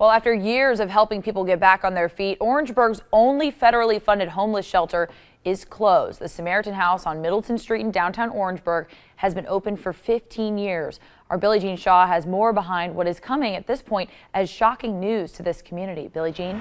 Well, after years of helping people get back on their feet, Orangeburg's only federally funded homeless shelter is closed. The Samaritan House on Middleton Street in downtown Orangeburg has been open for 15 years. Our Billie Jean Shaw has more behind what is coming at this point as shocking news to this community. Billie Jean?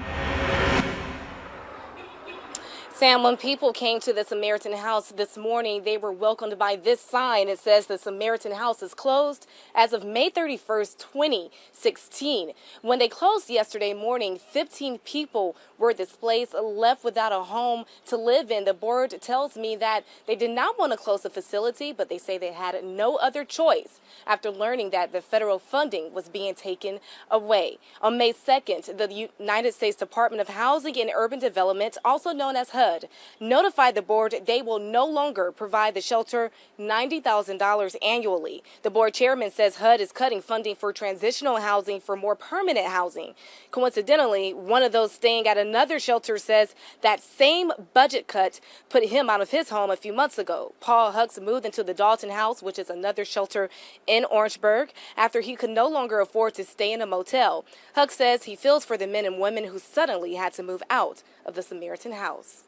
Sam, when people came to the Samaritan House this morning, they were welcomed by this sign. It says the Samaritan House is closed as of May 31st, 2016. When they closed yesterday morning, 15 people were displaced, left without a home to live in. The board tells me that they did not want to close the facility, but they say they had no other choice after learning that the federal funding was being taken away. On May 2nd, the United States Department of Housing and Urban Development, also known as HUD, notified the board they will no longer provide the shelter $90,000 annually. The board chairman says HUD is cutting funding for transitional housing for more permanent housing. Coincidentally, one of those staying at another shelter says that same budget cut put him out of his home a few months ago. Paul Hucks moved into the Dalton House, which is another shelter in Orangeburg, after he could no longer afford to stay in a motel. Hucks says he feels for the men and women who suddenly had to move out of the Samaritan House.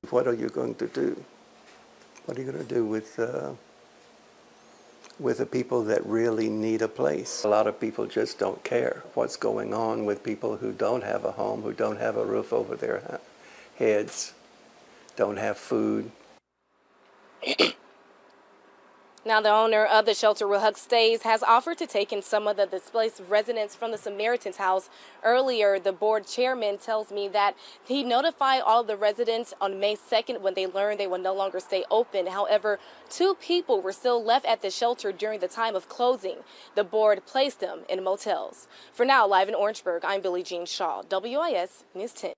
What are you going to do? What are you going to do with the people that really need a place? A lot of people just don't care what's going on with people who don't have a home, who don't have a roof over their heads, don't have food. Now, the owner of the shelter where Huck stays has offered to take in some of the displaced residents from the Samaritan's House. Earlier, the board chairman tells me that he notified all of the residents on May 2nd when they learned they would no longer stay open. However, 2 people were still left at the shelter during the time of closing. The board placed them in motels. For now, live in Orangeburg, I'm Billie Jean Shaw, WIS News 10.